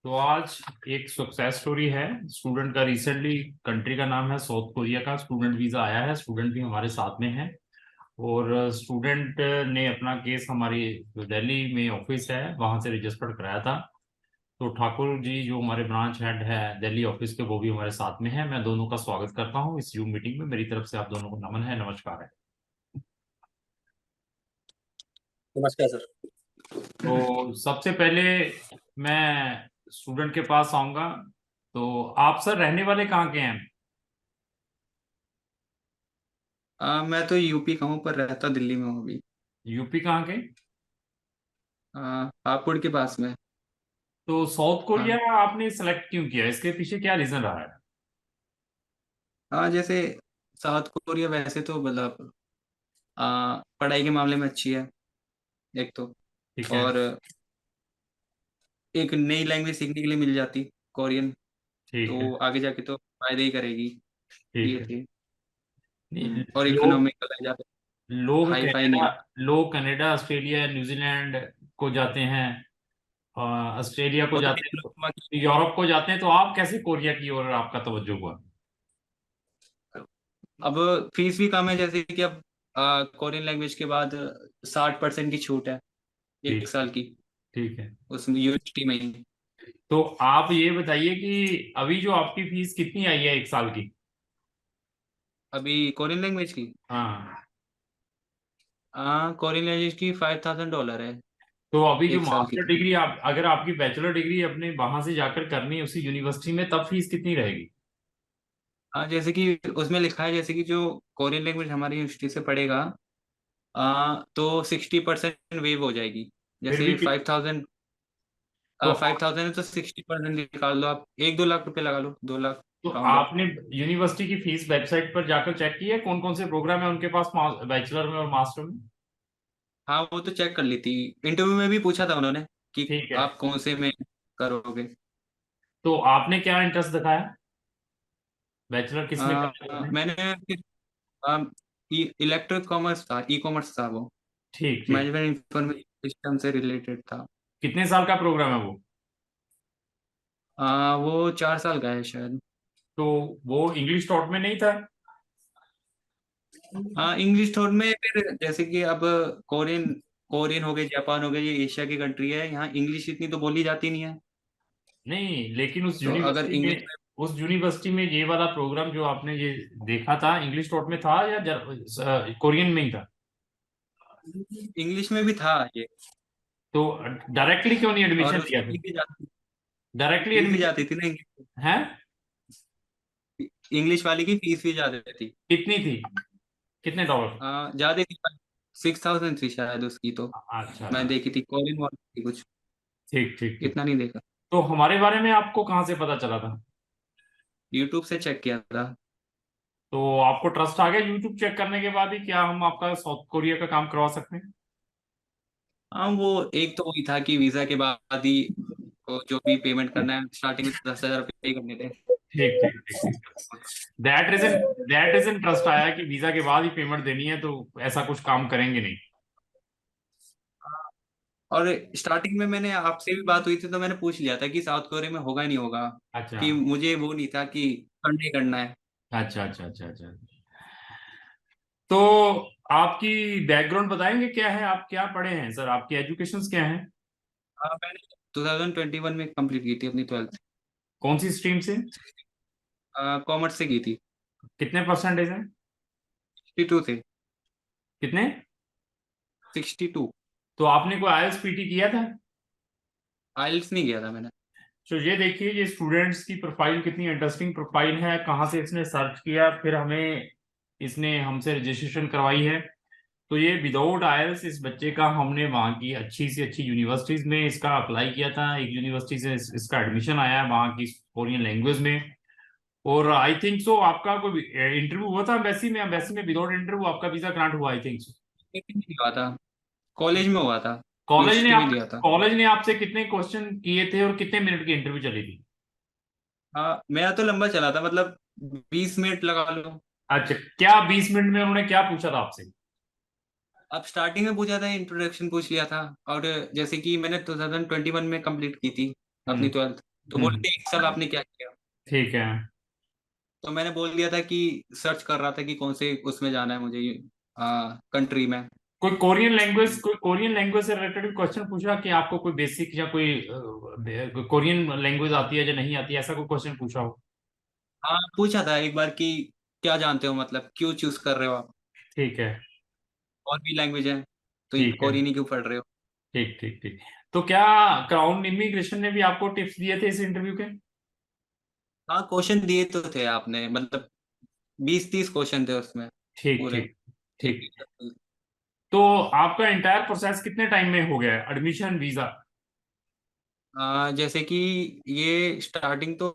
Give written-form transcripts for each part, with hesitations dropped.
तो आज एक सक्सेस स्टोरी है स्टूडेंट का। रिसेंटली कंट्री का नाम है साउथ कोरिया का। स्टूडेंट वीजा आया है, स्टूडेंट भी हमारे साथ में है। और स्टूडेंट ने अपना केस हमारी जो दिल्ली में ऑफिस है वहां से रजिस्टर्ड कराया था। तो ठाकुर जी जो हमारे ब्रांच हेड है दिल्ली ऑफिस के, वो भी हमारे साथ में है। मैं दोनों का स्वागत करता हूँ इस जूम मीटिंग में। मेरी तरफ से आप दोनों को नमन है, नमस्कार है। नमस्कार सर। तो सबसे पहले मैं स्टूडेंट के पास आऊंगा। तो आप सर रहने वाले कहाँ के हैं? मैं तो यूपी का हूँ पर रहता दिल्ली में हूँ अभी। यूपी कहाँ के? हापुड़ के पास में। तो साउथ कोरिया हाँ। आपने सेलेक्ट क्यों किया? इसके पीछे क्या रीजन रहा है? हाँ, जैसे साउथ कोरिया वैसे तो मतलब पढ़ाई के मामले में अच्छी है एक तो। ठीक है। और एक नई लैंग्वेज सीखने के लिए मिल जाती कोरियन, ठीक है। तो आगे जाके तो फायदे ही करेगी। ठीक ये है। थी। नहीं, और लोग इकोनॉमिकल है ज़्यादा, लोग हाई फाई कनाडा नहीं। लोग कनाडा, ऑस्ट्रेलिया, न्यूजीलैंड को जाते हैं। ऑस्ट्रेलिया को वो तो जाते हैं, डिप्लोमा की। यूरोप को जाते हैं। तो आप कैसे कोरिया की ओर आपका तवज्जो हुआ? अब फीस भी कम है, जैसे कि अब कोरियन लैंग्वेज के बाद 60% की छूट है एक ठीक है। साल की, ठीक है। उसमें यूनिवर्सिटी में ही। तो आप ये बताइए कि अभी जो आपकी फीस कितनी आई है एक साल की? अभी कोरियन लैंग्वेज की हाँ। कोरियन लैंग्वेज की $5,000 है तो अभी जो एक साल की। मास्टर डिग्री, आप अगर आपकी बैचलर डिग्री अपने वहां से जाकर करनी है उसी यूनिवर्सिटी में, तब फीस कितनी रहेगी? हाँ, जैसे कि उसमें लिखा है, जैसे कि जो कोरियन लैंग्वेज हमारी यूनिवर्सिटी से पढ़ेगा तो 60% वेव हो जाएगी। फिर जैसे भी 5,000, तो 5,000 है तो 60% निकाल लो आप, 1-2 लाख रुपए लगा लो, 2 लाख तो राउंड ऑफ। आपने यूनिवर्सिटी की फीस वेबसाइट पर जाकर चेक की है कौन कौन से प्रोग्राम है उनके पास बैचलर में और मास्टर में? हाँ, वो तो चेक कर ली थी। इंटरव्यू में भी पूछा था उन्होंने कि ठीक है। आप कौन से में करोगे। तो आपने क्या इंटरेस्ट दिखाया? बैचलर किस में करना है आपने? मैंने फिर इलेक्ट्रिक कॉमर्स था, ई कॉमर्स था वो। ठीक ठीक। मैनेजमेंट इंफॉर्मेशन सिस्टम से रिलेटेड था। कितने साल का प्रोग्राम है वो? वो 4 साल का है शायद। तो वो इंग्लिश टॉट में नहीं था? हाँ, इंग्लिश थोड़ में फिर जैसे कि अब कोरियन कोरियन हो गए, जापान हो गए, ये एशिया की कंट्री है, यहाँ इंग्लिश इतनी तो बोली जाती नहीं है। नहीं, लेकिन तो अगर इंग्लिश में, उस यूनिवर्सिटी में ये वाला प्रोग्राम जो आपने ये देखा था इंग्लिश टॉट में था या कोरियन में ही था? इंग्लिश में भी था ये। तो डायरेक्टली क्यों नहीं और एडमिशन उसकी लिया फिर? फीस भी डायरेक्टली जाती थी ना। है? इंग्लिश वाली की फीस भी ज्यादा थी। कितनी थी? कितने डॉलर? ज्यादा थी, 6,000 थी शायद उसकी तो। अच्छा। मैं देखी थी कोरियन वाली थी कुछ, ठीक ठीक ठीक। इतना नहीं देखा। तो हमारे बारे में आपको कहाँ से पता चला था? यूट्यूब से चेक किया था। तो आपको ट्रस्ट आ गया यूट्यूब चेक करने के बाद ही, क्या हम आपका साउथ कोरिया का काम करवा सकते हैं? हाँ, वो एक तो वही था कि वीजा के बाद ही वो जो भी पेमेंट करना है, स्टार्टिंग में 10,000 रुपये करने थे। ठीक ठीक ठीक ठीक। दैट इजन ट्रस्ट आया कि वीजा के बाद ही पेमेंट देनी है, तो ऐसा कुछ काम करेंगे नहीं। और स्टार्टिंग में मैंने आपसे भी बात हुई थी तो मैंने पूछ लिया था कि साउथ कोरिया में होगा नहीं होगा, अच्छा कि मुझे वो नहीं था कि करना ही करना है। अच्छा अच्छा अच्छा अच्छा। तो आपकी बैकग्राउंड बताएंगे क्या है, आप क्या पढ़े हैं सर, आपकी एजुकेशंस क्या हैं? हाँ, मैंने 2021 में कंप्लीट की थी अपनी 12th। कौन सी स्ट्रीम से? कॉमर्स से की थी। कितने परसेंटेज हैं? 62 थे। कितने? 62। तो आपने कोई आईएलटीएस पीटी किया था? आइल्स नहीं किया था मैंने। तो ये देखिए, ये स्टूडेंट्स की प्रोफाइल कितनी इंटरेस्टिंग प्रोफाइल है। कहाँ से इसने सर्च किया, फिर हमें इसने हमसे रजिस्ट्रेशन करवाई है। तो ये विदाउट आईएलटीएस इस बच्चे का हमने वहाँ की अच्छी से अच्छी यूनिवर्सिटीज में इसका अप्लाई किया था। एक यूनिवर्सिटी से इसका एडमिशन आया है वहाँ की कोरियन लैंग्वेज में। और आई थिंक सो आपका कोई इंटरव्यू हुआ था एम्बेसी में? एम्बेसी में विदाउट इंटरव्यू आपका वीजा ग्रांट हुआ, आई थिंक सो। लेकिन नहीं हुआ था, कॉलेज में हुआ था, कॉलेज ने यूनिवर्सिटी में आप दिया था। कॉलेज ने आपसे कितने क्वेश्चन किए थे और कितने मिनट की इंटरव्यू चली थी? हाँ, मेरा तो लंबा चला था, मतलब 20 मिनट लगा लो। अच्छा, क्या 20 मिनट में उन्होंने क्या पूछा था आपसे? अब स्टार्टिंग में पूछा था, इंट्रोडक्शन पूछ लिया था। और जैसे कि मैंने 2021 में कंप्लीट की थी अपनी हम्म। 12th। तो बोलते 1 साल आपने क्या किया? ठीक है। तो मैंने बोल दिया था कि सर्च कर रहा था कि कौन से उसमें जाना है मुझे, कंट्री में। कोई कोरियन लैंग्वेज से रिलेटेड क्वेश्चन पूछा कि आपको कोई बेसिक या कोई कोरियन लैंग्वेज आती है या नहीं आती है, ऐसा कोई क्वेश्चन पूछा हो? हाँ, पूछा था एक बार कि क्या जानते हो, मतलब क्यों चूज कर रहे हो आप, ठीक है। और भी लैंग्वेज है तो ठीक है। कोरियन ही क्यों पढ़ रहे हो? ठीक ठीक ठीक। तो क्या क्राउन इमिग्रेशन ने भी आपको टिप्स दिए थे इस इंटरव्यू के? हाँ, क्वेश्चन दिए तो थे आपने, मतलब 20-30 क्वेश्चन थे उसमें ठीक पूरे। ठीक एक ठीक। तो आपका एंटायर प्रोसेस कितने टाइम में हो गया है, एडमिशन वीजा? जैसे कि ये स्टार्टिंग तो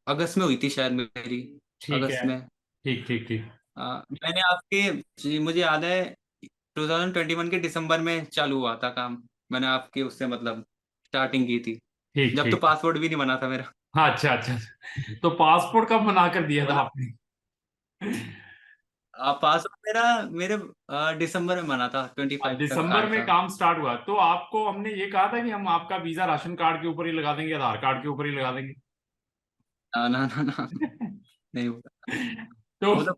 अगस्त में हुई थी शायद मेरी, ठीक अगस्त है। में। ठीक ठीक ठीक। मैंने आपके जी, मुझे याद है 2021 के दिसंबर में चालू हुआ था काम। मैंने आपके उससे मतलब स्टार्टिंग की थी, ठीक जब तो ठीक। पासपोर्ट भी नहीं बना था मेरा। हाँ, अच्छा अच्छा अच्छा। तो पासपोर्ट कब बना कर दिया था मतलब आपने? पासपोर्ट मेरा मेरे दिसंबर में बना था, 25 तक दिसंबर आया में था। काम स्टार्ट हुआ तो आपको हमने ये कहा था कि हम आपका वीजा राशन कार्ड के ऊपर ही लगा देंगे, आधार कार्ड के ऊपर ही लगा देंगे। ना ना ना ना, नहीं होगा। तो मतलब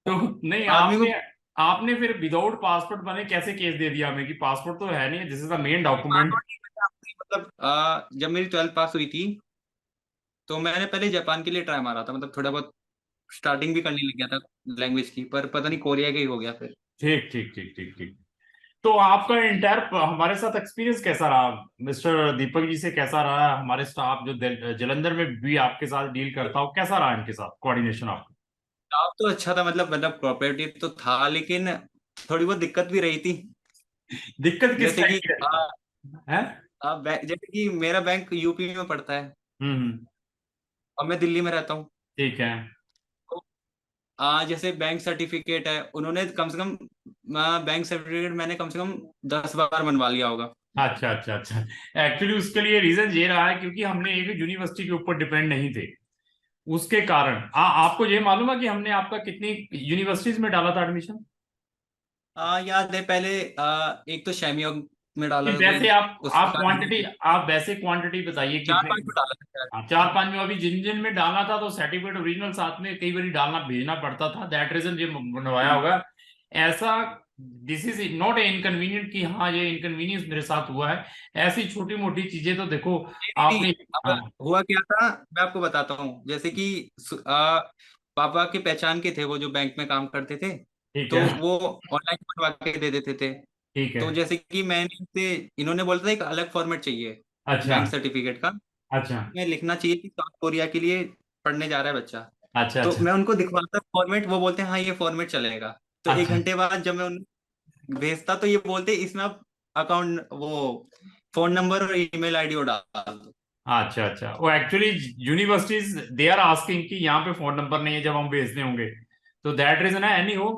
तो नहीं, आदमी को आपने आपने फिर विदाउट पासपोर्ट बने कैसे केस दे दिया हमें कि पासपोर्ट तो है नहीं, this is the main document? Passport नहीं बना। मतलब जब मेरी 12th पास हुई थी तो मैंने पहले जापान के लिए ट्राई मारा था, मतलब थोड़ा बहुत स्टार्टिंग भी करने लग गया था लैंग्वेज की, पर पता नहीं कोरिया का ही हो गया फिर। ठीक ठीक ठीक ठीक ठीक। तो आपका इंटायर हमारे साथ एक्सपीरियंस कैसा रहा? मिस्टर दीपक जी से कैसा रहा? हमारे स्टाफ जो जलंधर में भी आपके साथ डील करता हो, कैसा रहा इनके साथ कोऑर्डिनेशन आपका? स्टाफ तो अच्छा था, मतलब कोऑपरेटिव तो था, लेकिन थोड़ी बहुत दिक्कत भी रही थी। दिक्कत किस जैसे टाइप कि की रहती है? जैसे कि मेरा बैंक यूपी में पड़ता है हम्म। और मैं दिल्ली में रहता हूँ। ठीक है। तो जैसे बैंक सर्टिफिकेट है, उन्होंने कम से कम बैंक सर्टिफिकेट मैंने कम से कम 10 बार बनवा लिया होगा। अच्छा अच्छा अच्छा। एक्चुअली उसके लिए रीजन ये रहा है क्योंकि हमने एक यूनिवर्सिटी के ऊपर डिपेंड नहीं थे, उसके कारण। आपको ये मालूम है कि हमने आपका कितनी यूनिवर्सिटीज में डाला था एडमिशन? याद है पहले एक तो शैमियोंग में डाला था वैसे कोई, आप उसका क्वांटिटी, आप वैसे क्वांटिटी बताइए चार कितने। पांच में डाला था शायद। हाँ, 4-5 में। अभी जिन जिन में डालना था तो सर्टिफिकेट ओरिजिनल साथ में कई बार डालना भेजना पड़ता था, दैट रीजन ये बनवाया हम्म। होगा ऐसा। This is not a inconvenient कि हाँ ये इनकन्वीनियंस मेरे साथ हुआ है। ऐसी छोटी मोटी चीजें तो देखो नहीं, आपने। अब हाँ। हुआ क्या था मैं आपको बताता हूँ। जैसे कि पापा के पहचान के थे वो, जो बैंक में काम करते थे, ठीक तो है। वो ऑनलाइन बनवा के दे देते थे। ठीक है। तो जैसे कि मैंने इनसे, इन्होंने बोला था एक अलग फॉर्मेट चाहिए अच्छा बैंक सर्टिफिकेट का, अच्छा में लिखना चाहिए कि साउथ कोरिया के लिए पढ़ने जा रहा है बच्चा। अच्छा तो अच्छा मैं उनको दिखवाता फॉर्मेट, वो बोलते हैं हाँ ये फॉर्मेट चलेगा। तो एक अच्छा घंटे बाद जब मैं उन भेजता तो ये बोलते इसमें आप अकाउंट वो फोन नंबर और ईमेल आईडी डाल दो। अच्छा अच्छा। वो actually universities they are asking कि यहाँ पे फोन नंबर नहीं है जब हम भेजने होंगे, तो दैट रीजन है। एनी हो,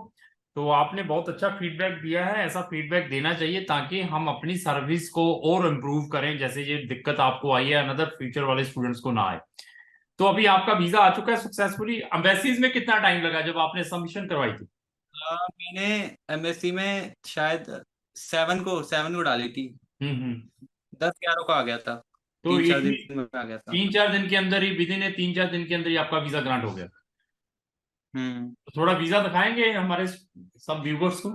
तो आपने बहुत अच्छा फीडबैक दिया है, ऐसा फीडबैक देना चाहिए ताकि हम अपनी सर्विस को और इम्प्रूव करें, जैसे ये दिक्कत आपको आई है अनदर फ्यूचर वाले स्टूडेंट्स को ना आए। तो अभी आपका वीजा आ चुका है सक्सेसफुली। एम्बेसीज में कितना टाइम लगा जब आपने सबमिशन करवाई थी? मैंने एमएससी में शायद 7 को डाली थी। हम्म। 10-11 को आ गया था, तो 3-4 दिन इतनी में आ गया था। 3-4 दिन के अंदर ही, विदिन 3-4 दिन के अंदर ही आपका वीजा ग्रांट हो गया? हम्म। तो थोड़ा वीजा दिखाएंगे हमारे सब व्यूवर्स को?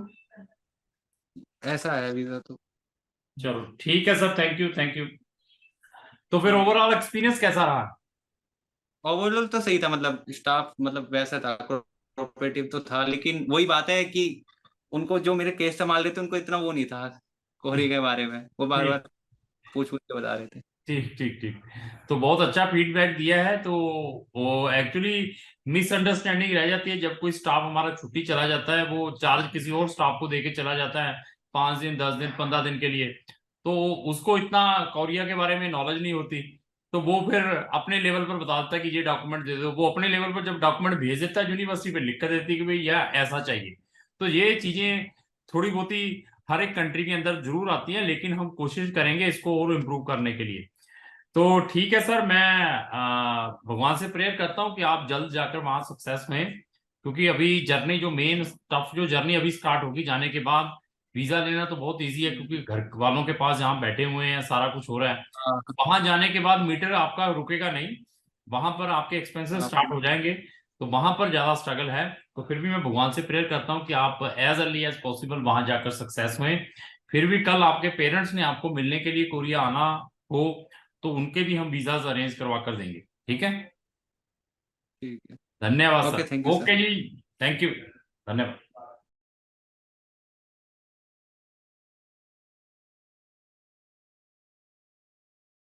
ऐसा है वीजा तो। चलो ठीक है sir, thank you thank you. तो फिर ओवरऑल एक्सपीरियंस कैसा रहा? ओवरऑल तो सही था, मतलब स्टाफ मतलब वैसा था, कोऑपरेटिव तो था, लेकिन वही बात है कि उनको जो मेरे केस संभाल रहे थे उनको इतना वो नहीं था कोहरी के बारे में, वो बार ठीक बार पूछ पूछ के बता रहे थे। ठीक ठीक ठीक। तो बहुत अच्छा फीडबैक दिया है। तो वो एक्चुअली मिसअंडरस्टैंडिंग रह जाती है जब कोई स्टाफ हमारा छुट्टी चला जाता है, वो चार्ज किसी और स्टाफ को देके चला जाता है 5 दिन 10 दिन 15 दिन के लिए। तो उसको इतना कोरिया के बारे में नॉलेज नहीं होती, तो वो फिर अपने लेवल पर बता देता है कि ये डॉक्यूमेंट दे दो। वो अपने लेवल पर जब डॉक्यूमेंट भेज देता है यूनिवर्सिटी पे लिख कर देती है कि भाई यह ऐसा चाहिए। तो ये चीजें थोड़ी बहुत ही हर एक कंट्री के अंदर जरूर आती हैं, लेकिन हम कोशिश करेंगे इसको और इम्प्रूव करने के लिए। तो ठीक है सर, मैं भगवान से प्रेयर करता हूँ कि आप जल्द जाकर वहां सक्सेस में, क्योंकि अभी जर्नी जो मेन टफ जो जर्नी अभी स्टार्ट होगी जाने के बाद, वीजा लेना तो बहुत इजी है, क्योंकि घर वालों के पास जहाँ बैठे हुए हैं सारा कुछ हो रहा है। हाँ वहां जाने के बाद मीटर आपका रुकेगा नहीं, वहां पर आपके एक्सपेंसेस हाँ स्टार्ट हो जाएंगे। तो वहां पर ज्यादा स्ट्रगल है। तो फिर भी मैं भगवान से प्रेयर करता हूँ कि आप एज अर्ली एज पॉसिबल वहां जाकर सक्सेस हुए। फिर भी कल आपके पेरेंट्स ने आपको मिलने के लिए कोरिया आना हो, तो उनके भी हम वीजाज अरेंज करवा कर देंगे। ठीक है। ठीक है। धन्यवाद okay, sir. Thank you sir. Okay जी। Thank you. धन्यवाद।